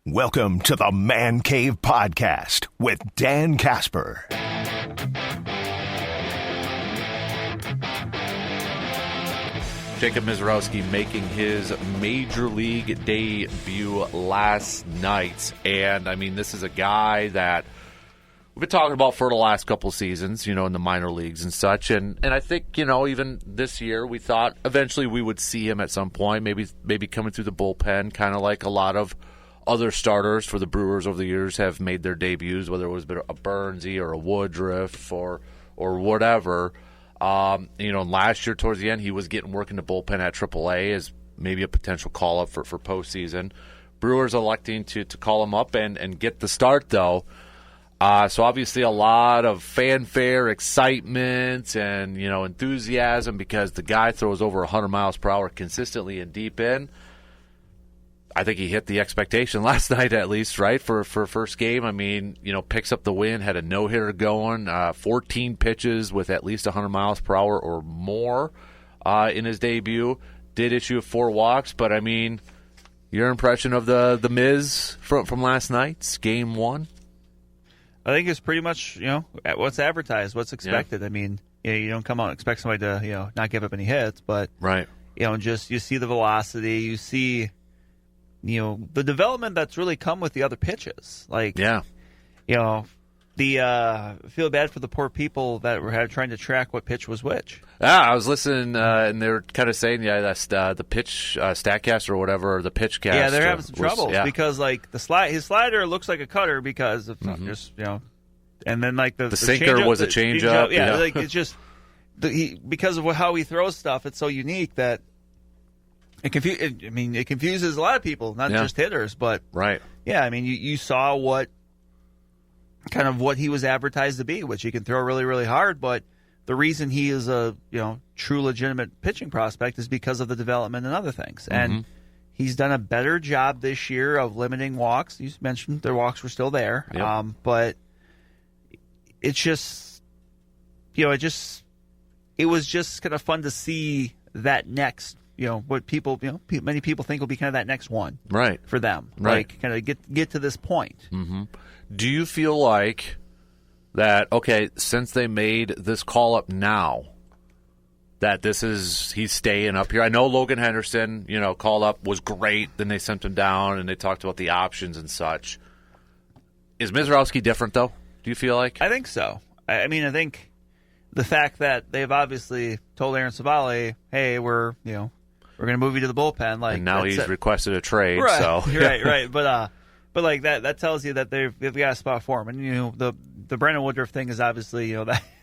Welcome to the Man Cave Podcast with Dan Kasper. Jacob Misiorowski making his major league debut last night. And, I mean, this is a guy that we've been talking about for the last couple seasons, in the minor leagues and such. And I think, even this year we thought eventually we would see him at some point, maybe coming through the bullpen, kind of like a lot of other starters for the Brewers over the years have made their debuts, whether it was a Burnsy or a Woodruff or whatever. Last year towards the end, he was getting work in the bullpen at AAA as maybe a potential call-up for postseason. Brewers electing to call him up and get the start, though. So obviously a lot of fanfare, excitement, and, enthusiasm because the guy throws over 100 miles per hour consistently and deep in. I think he hit the expectation last night, at least, right, for first game. I mean, picks up the win, had a no-hitter going, 14 pitches with at least 100 miles per hour or more in his debut. Did issue 4 walks, but, I mean, your impression of the Mizz from last night's game 1? I think it's pretty much, what's advertised, what's expected. Yeah. I mean, you don't come out and expect somebody to, not give up any hits, but, right. Just you see the velocity, you see the development that's really come with the other pitches. Like, yeah. Feel bad for the poor people that were trying to track what pitch was which. Yeah, I was listening, and they were kind of saying, that's the pitch Statcast or whatever, the pitch cast. Yeah, they're having some troubles because, like, his slider looks like a cutter because of just, and then, like, the sinker was a changeup. Yeah, like, it's just, because of how he throws stuff, it's so unique that it confuses a lot of people, not just hitters, but right. Yeah, I mean, you saw what he was advertised to be, which he can throw really, really hard. But the reason he is a true legitimate pitching prospect is because of the development and other things. Mm-hmm. And he's done a better job this year of limiting walks. You mentioned their walks were still there, yep. But it's just, it was just kind of fun to see that next. What people, many people think will be kind of that next one, right, for them, right. Like kind of get to this point. Mm-hmm. Do you feel like that? Okay, since they made this call up now, that he's staying up here. I know Logan Henderson, call up was great. Then they sent him down, and they talked about the options and such. Is Misiorowski different though? Do you feel like? I think so. I mean, I think the fact that they've obviously told Aaron Savali, hey, we're going to move you to the bullpen. Like, and now he's requested a trade. Right, so right. But like that tells you that they've got a spot for him. And the Brandon Woodruff thing is obviously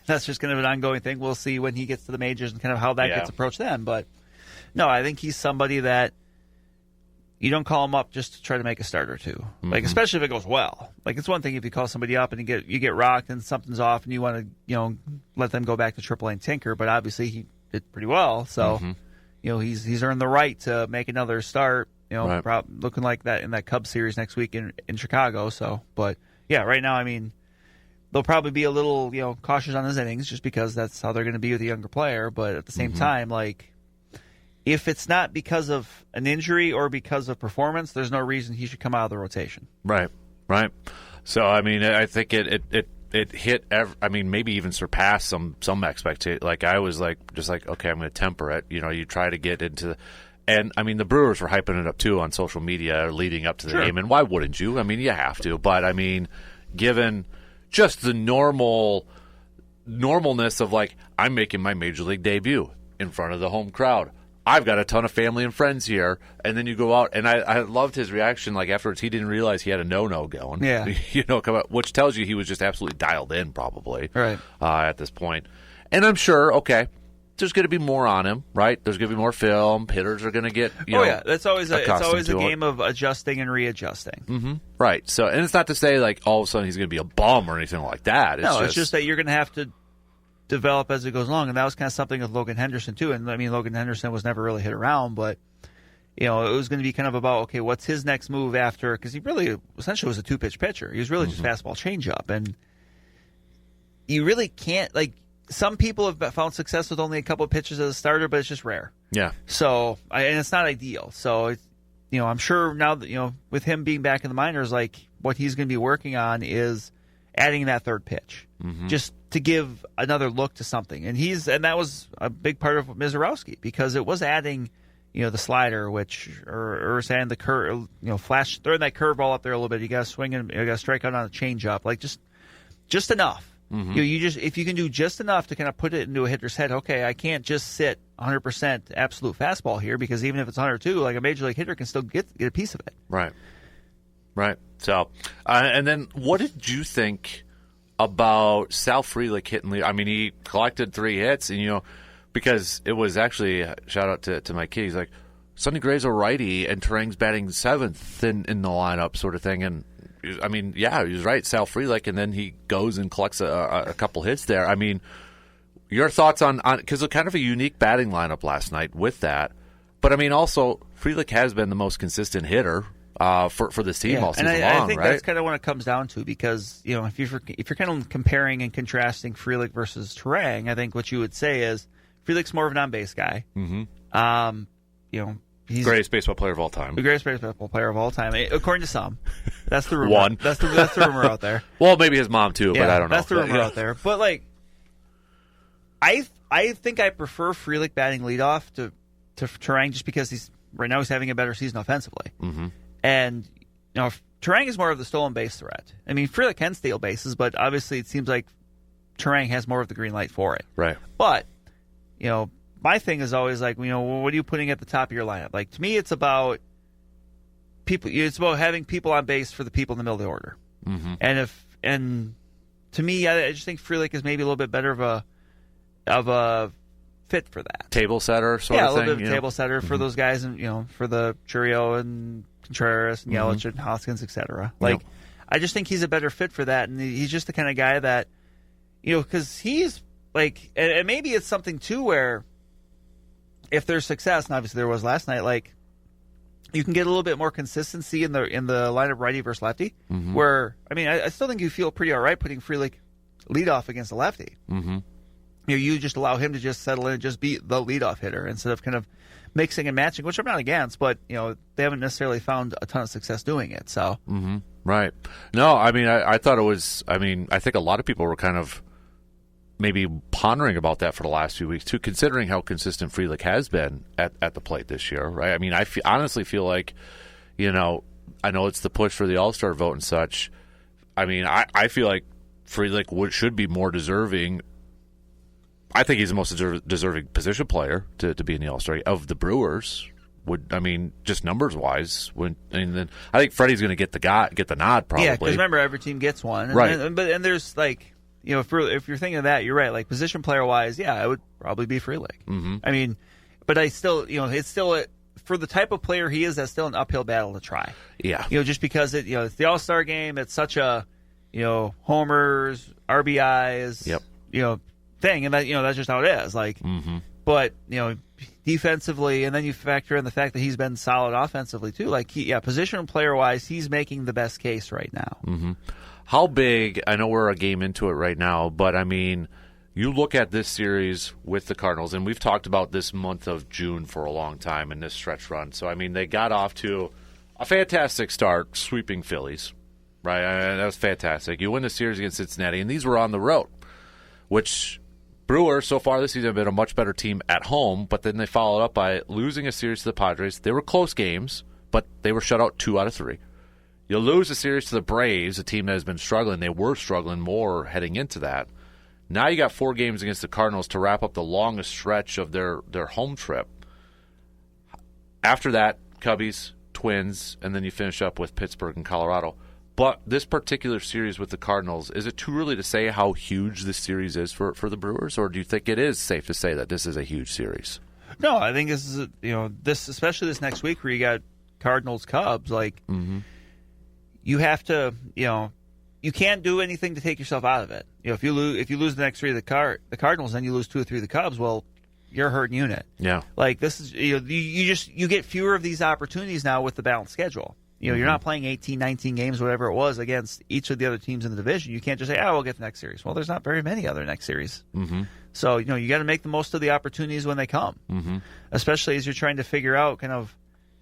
that's just kind of an ongoing thing. We'll see when he gets to the majors and kind of how that gets approached then. But no, I think he's somebody that you don't call him up just to try to make a start or two. Mm-hmm. Like, especially if it goes well. Like, it's one thing if you call somebody up and you get rocked and something's off and you want to let them go back to AAA and tinker. But obviously he did pretty well, so. Mm-hmm. He's earned the right to make another start. Right. Looking like that in that Cubs series next week in Chicago. So, but yeah, right now, I mean, they'll probably be a little cautious on his innings just because that's how they're going to be with a younger player. But at the same time, like, if it's not because of an injury or because of performance, there's no reason he should come out of the rotation. Right. So, I mean, I think it hit, maybe even surpassed some expectation. Like, I was okay, I'm going to temper it. You try to get into and, I mean, the Brewers were hyping it up, too, on social media leading up to the game. And why wouldn't you? I mean, you have to. But, I mean, given just the normalness of, like, I'm making my Major League debut in front of the home crowd. I've got a ton of family and friends here, and then you go out, and I loved his reaction. Like, afterwards, he didn't realize he had a no-no going. Yeah, come out, which tells you he was just absolutely dialed in, probably, right, at this point. And I'm sure, okay, there's going to be more on him, right? There's going to be more film. Hitters are going to get, that's always it's always a game of adjusting and readjusting. Mm-hmm. Right. So, and it's not to say like all of a sudden he's going to be a bum or anything like that. It's just that you're going to have to develop as it goes along, and that was kind of something with Logan Henderson too. And I mean, Logan Henderson was never really hit around, but it was going to be kind of about, okay, what's his next move after? Because he really essentially was a 2-pitch pitcher. He was really just fastball changeup, and you really can't like. Some people have found success with only a couple of pitches as a starter, but it's just rare. Yeah. So, and it's not ideal. So, I'm sure now that, with him being back in the minors, like what he's going to be working on is adding that third pitch, just to give another look to something. And that was a big part of Misiorowski, because it was adding, the slider, or saying the curve, flash, throwing that curveball up there a little bit. You got to swing and you got to strike out on a changeup, like just enough. If you can do just enough to kind of put it into a hitter's head, okay, I can't just sit 100% absolute fastball here, because even if it's 102, like a major league hitter can still get a piece of it. Right. So, and then what did you think about Sal Frelick hitting lead? I mean, he collected 3 hits, and because it was actually, shout out to my kid, he's like, Sonny Gray's a righty and Turang's batting 7th in the lineup, sort of thing. And I mean, yeah, he was right, Sal Frelick, and then he goes and collects a couple hits there. I mean, your thoughts on because it's kind of a unique batting lineup last night with that. But I mean, also Frelick has been the most consistent hitter for this team all season long, I think right? that's kind of what it comes down to, because if you're kind of comparing and contrasting Frelick versus Turang, I think what you would say is Frelick's more of an on-base guy. He's the greatest baseball player of all time. The greatest baseball player of all time, according to some. That's the rumor. One. That's the rumor out there. Well, maybe his mom too, but I don't know. That's the rumor out there. But like, I think I prefer Frelick batting leadoff to Turang, just because right now he's having a better season offensively. And Turang is more of the stolen base threat. I mean, Frelick can steal bases, but obviously it seems like Turang has more of the green light for it. Right. But my thing is always like, what are you putting at the top of your lineup? Like, to me, it's about people. It's about having people on base for the people in the middle of the order. And to me, I just think Frelick is maybe a little bit better of a fit for that. Table setter sort of thing. Yeah, a little bit of table setter for those guys, and for the Churio and Contreras and Yelich and Hoskins, etc. Like, I just think he's a better fit for that, and he's just the kind of guy that, because he's like, and maybe it's something too where, if there's success, and obviously there was last night, like, you can get a little bit more consistency in the lineup righty versus lefty. Where, I mean, I still think you feel pretty all right putting Frelick leadoff against a lefty. You just allow him to just settle in and just be the leadoff hitter instead of kind of mixing and matching, which I'm not against, but they haven't necessarily found a ton of success doing it. So, right? No, I mean, I thought it was. I mean, I think a lot of people were kind of maybe pondering about that for the last few weeks too, considering how consistent Frelick has been at the plate this year, right? I mean, I honestly feel like, I know it's the push for the All-Star vote and such. I mean, I feel like Frelick should be more deserving. I think he's the most deserving position player to be in the All-Star of the Brewers. Just numbers wise, then I think Freddie's going to get the nod probably. Yeah, because remember, every team gets one, right? And there's like, if you're thinking of that, you're right. Like, position player wise, yeah, it would probably be Frelick. I mean, but I still, it's still for the type of player he is, that's still an uphill battle to try. Yeah, just because it's the All-Star game. It's such a homers, RBIs, thing, and that that's just how it is. Like, but defensively, and then you factor in the fact that he's been solid offensively too. Like, position player wise, he's making the best case right now. How big? I know we're a game into it right now, but I mean, you look at this series with the Cardinals, and we've talked about this month of June for a long time in this stretch run. So I mean, they got off to a fantastic start, sweeping Phillies. Right, that was fantastic. You win the series against Cincinnati, and these were on the road, which Brewers so far this season have been a much better team at home, but then they followed up by losing a series to the Padres. They were close games, but they were shut out 2 out of 3. You lose a series to the Braves, a team that has been struggling. They were struggling more heading into that. Now you got 4 games against the Cardinals to wrap up the longest stretch of their home trip. After that, Cubbies, Twins, and then you finish up with Pittsburgh and Colorado. But this particular series with the Cardinals, is it too early to say how huge this series is for the Brewers, or do you think it is safe to say that this is a huge series? No, I think this is this, especially this next week where you got Cardinals Cubs. Like, you have to you can't do anything to take yourself out of it. If you lose the next 3 of the Cardinals, then you lose 2 or 3 of the Cubs. Well, you're a hurting unit. Yeah, like this is you get fewer of these opportunities now with the balanced schedule. You're not playing 18, 19 games, whatever it was, against each of the other teams in the division. You can't just say, we'll get the next series. Well, there's not very many other next series. So, you got to make the most of the opportunities when they come, especially as you're trying to figure out kind of,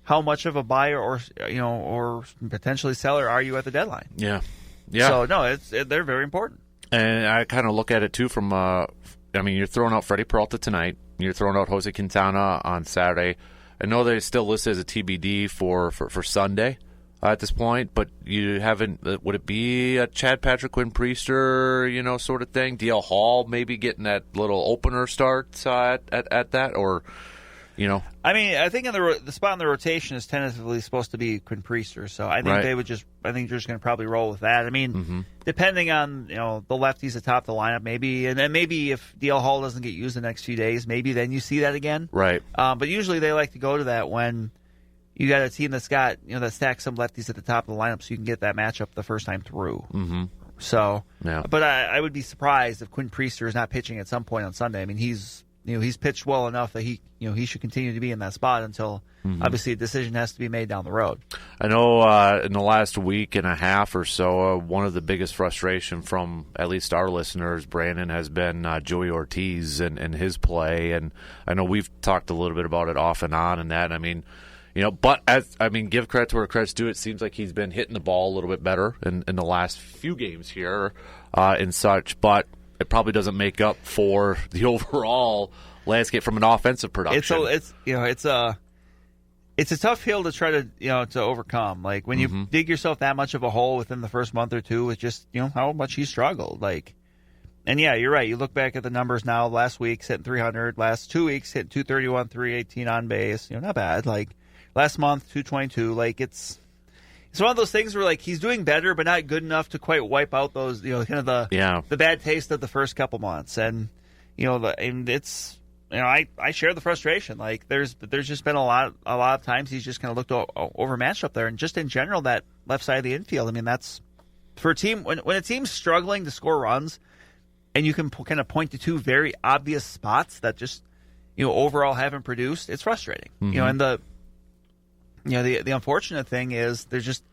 how much of a buyer or potentially seller are you at the deadline? Yeah. So no, they're very important. And I kind of look at it too from you're throwing out Freddie Peralta tonight. You're throwing out Jose Quintana on Saturday. I know they still listed as a TBD for Sunday at this point, but you haven't. Would it be a Chad Patrick, Quinn Priester, sort of thing? DL Hall maybe getting that little opener start at that, or I think in the spot in the rotation is tentatively supposed to be Quinn Priester, so I think they would I think they're just going to probably roll with that. I mean, depending on the lefties atop the lineup, maybe, and then maybe if DL Hall doesn't get used the next few days, maybe then you see that again. Right. But usually they like to go to that when you got a team that's got that stacks some lefties at the top of the lineup, so you can get that matchup the first time through. Mm-hmm. So, yeah. But I would be surprised if Quinn Priester is not pitching at some point on Sunday. I mean, he's pitched well enough that he should continue to be in that spot until obviously a decision has to be made down the road. I know in the last week and a half or so, one of the biggest frustration from at least our listeners, Brandon, has been Joey Ortiz and his play, and I know we've talked a little bit about it off and on, and that give credit to where credit's due. It seems like he's been hitting the ball a little bit better in the last few games here and such, but it probably doesn't make up for the overall landscape from an offensive production. It's a tough hill to try to overcome. Like when you dig yourself that much of a hole within the first month or two, with just how much he struggled. And yeah, you're right. You look back at the numbers now. Last week hitting 300. Last 2 weeks hit 231, 318 on base. Not bad. Last month 222. It's one of those things where he's doing better, but not good enough to quite wipe out those kind of the bad taste of the first couple months. And and it's I share the frustration. There's just been a lot of times he's just kind of looked overmatched up there, and just in general that left side of the infield. I mean, that's for a team when a team's struggling to score runs, and you can kind of point to two very obvious spots that just overall haven't produced. It's frustrating. And the unfortunate thing is there's just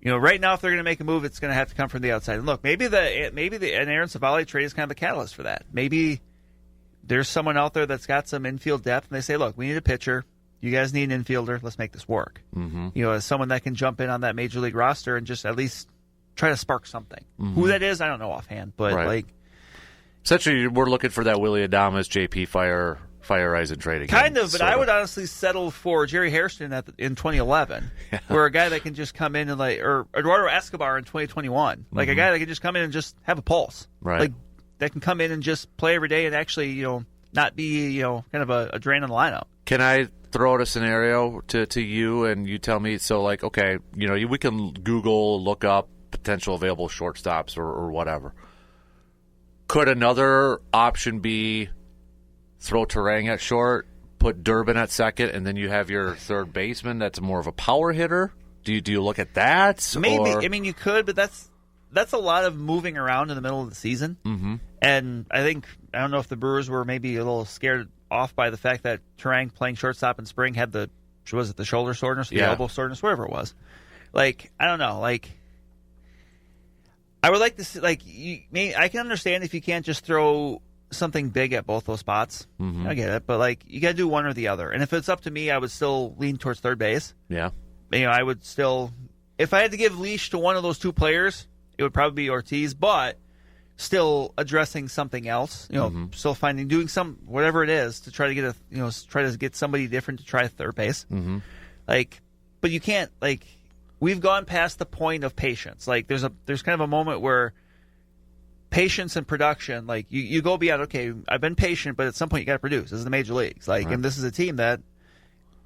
right now if they're going to make a move, it's going to have to come from the outside. And look, maybe the Aaron Savali trade is kind of the catalyst for that. Maybe there's someone out there that's got some infield depth, and they say, look, we need a pitcher. You guys need an infielder. Let's make this work. As someone that can jump in on that major league roster and just at least try to spark something. Who that is, I don't know offhand, but essentially we're looking for that Willie Adames, JP Fire Eisen trade again. Kind of, but I would honestly settle for Jerry Hairston in 2011, where a guy that can just come in and or Eduardo Escobar in 2021, a guy that can just come in and just have a pulse, right? That can come in and just play every day and actually not be kind of a drain on the lineup. Can I throw out a scenario to you and you tell me? So okay, we can Google, look up potential available shortstops or whatever. Could another option be throw Terang at short, put Durbin at second, and then you have your third baseman that's more of a power hitter? Do you look at that? Maybe. I mean, you could, but that's a lot of moving around in the middle of the season. And I don't know if the Brewers were maybe a little scared off by the fact that Terang playing shortstop in spring had the shoulder soreness, the elbow soreness, whatever it was. I don't know. I would like to see, I can understand if you can't just throw something big at both those spots. I get it, but you got to do one or the other. And if it's up to me, I would still lean towards third base. Yeah. I would still, if I had to give leash to one of those two players, it would probably be Ortiz, but still addressing something else. Still doing whatever it is to try to get somebody different to try third base. But you can't we've gone past the point of patience. There's kind of a moment where patience and production, you go beyond, okay, I've been patient, but at some point you got to produce. This is the major leagues. And this is a team that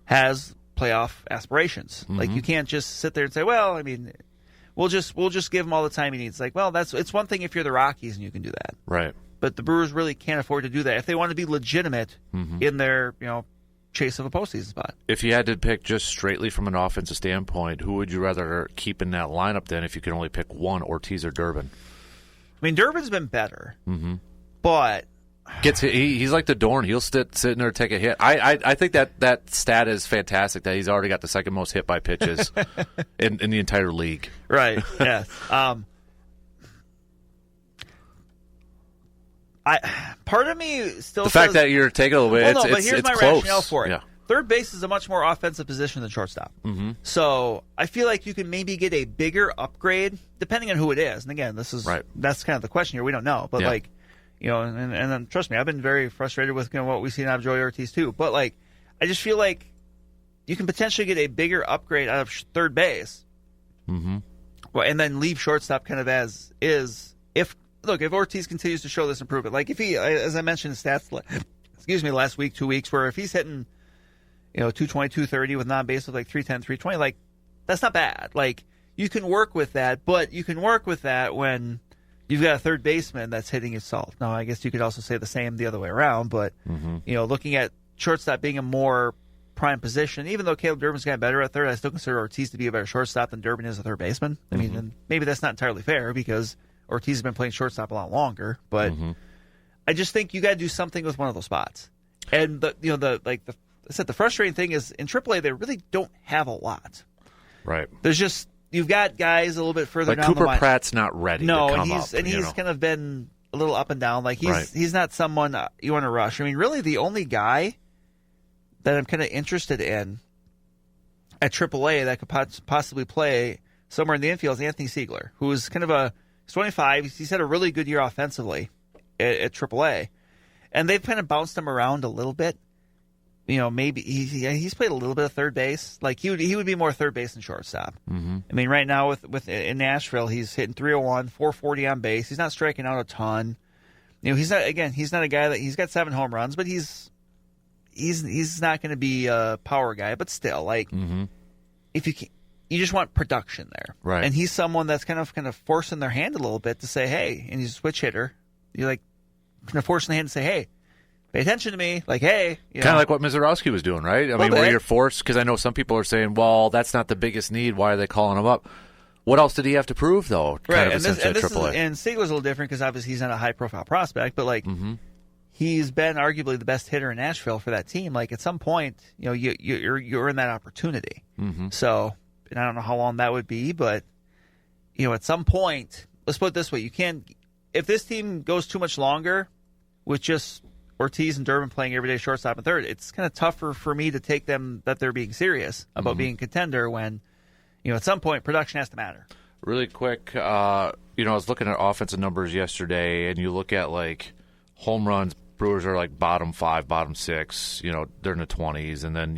has playoff aspirations. You can't just sit there and say, well, I mean, we'll just give him all the time he needs. It's one thing if you're the Rockies and you can do that. Right. But the Brewers really can't afford to do that if they want to be legitimate in their, chase of a postseason spot. If you had to pick just straightly from an offensive standpoint, who would you rather keep in that lineup then if you could only pick one, Ortiz or Durbin? I mean, Durbin's been better, but he's like the Dorn. He'll sit in there and take a hit. I think that stat is fantastic. That he's already got the second most hit by pitches in the entire league. Right. Yes. Part of me still the fact that you're taking a little bit. But here's my close. rationale for it. Yeah. third base is a much more offensive position than shortstop. Mm-hmm. So I feel like you can maybe get a bigger upgrade depending on who it is. And again, that's kind of the question here. We don't know, but and trust me, I've been very frustrated with what we've seen out of Joey Ortiz too. But I just feel like you can potentially get a bigger upgrade out of third base, and then leave shortstop kind of as is. If Ortiz continues to show this improvement, if he, as I mentioned in stats, last week, 2 weeks, where if he's hitting 220, 230 with non-base with 310, 320, that's not bad. You can work with that, but you can work with that when you've got a third baseman that's hitting his salt. Now, I guess you could also say the same the other way around, but, looking at shortstop being a more prime position, even though Caleb Durbin's gotten better at third, I still consider Ortiz to be a better shortstop than Durbin is a third baseman. I mean, and maybe that's not entirely fair because Ortiz has been playing shortstop a lot longer, but I just think you got to do something with one of those spots. And the frustrating thing is in AAA they really don't have a lot. Right. There's just you've got guys a little bit further down Cooper the line. Pratt's not ready. No, to come and he's kind of been a little up and down. He's not someone you want to rush. I mean, really the only guy that I'm kind of interested in at AAA that could possibly play somewhere in the infield is Anthony Siegler, who's kind of he's 25. He's had a really good year offensively at AAA. And they've kind of bounced him around a little bit. Maybe he's played a little bit of third base. He would be more third base than shortstop. I mean, right now with in Nashville, he's hitting 301, 440 on base. He's not striking out a ton. He's not a guy that he's got 7 home runs, but he's not going to be a power guy. But still, if you just want production there, right? And he's someone that's kind of forcing their hand a little bit to say, hey, and he's a switch hitter. You're kind of forcing the hand to say, hey, pay attention to me. Hey. Kind of like what Misiorowski was doing, right? I mean, where you're forced, because I know some people are saying, well, that's not the biggest need. Why are they calling him up? What else did he have to prove, though? Right, and Siegler's a little different because obviously he's not a high-profile prospect, but he's been arguably the best hitter in Nashville for that team. At some point, you're in that opportunity. So, and I don't know how long that would be, but at some point, let's put it this way: you can't. If this team goes too much longer with just Ortiz and Durbin playing everyday shortstop and third, it's kind of tougher for me to take them that they're being serious about being a contender when, at some point, production has to matter. Really quick, I was looking at offensive numbers yesterday, and you look at, home runs, Brewers are, bottom 5, bottom 6, they're in the 20s, and then,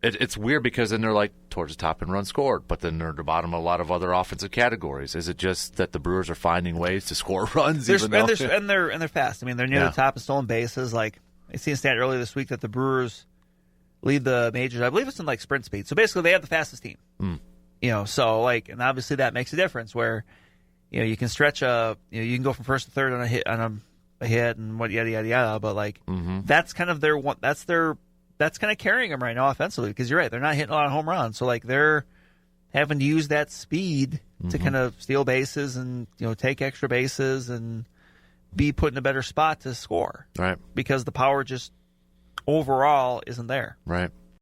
it's weird because then they're towards the top in runs scored, but then they're at the bottom of a lot of other offensive categories. Is it just that the Brewers are finding ways to score runs? And they're fast. I mean, they're near the top in stolen bases. I seen a stat earlier this week that the Brewers lead the majors. I believe it's in sprint speed. So basically, they have the fastest team. So and obviously that makes a difference where you can stretch you can go from first to third on a hit and what yada yada yada. But that's kind of that's kind of carrying them right now offensively because you're right, they're not hitting a lot of home runs. So they're having to use that speed to kind of steal bases and take extra bases and be put in a better spot to score. Right. Because the power just overall isn't there. Right.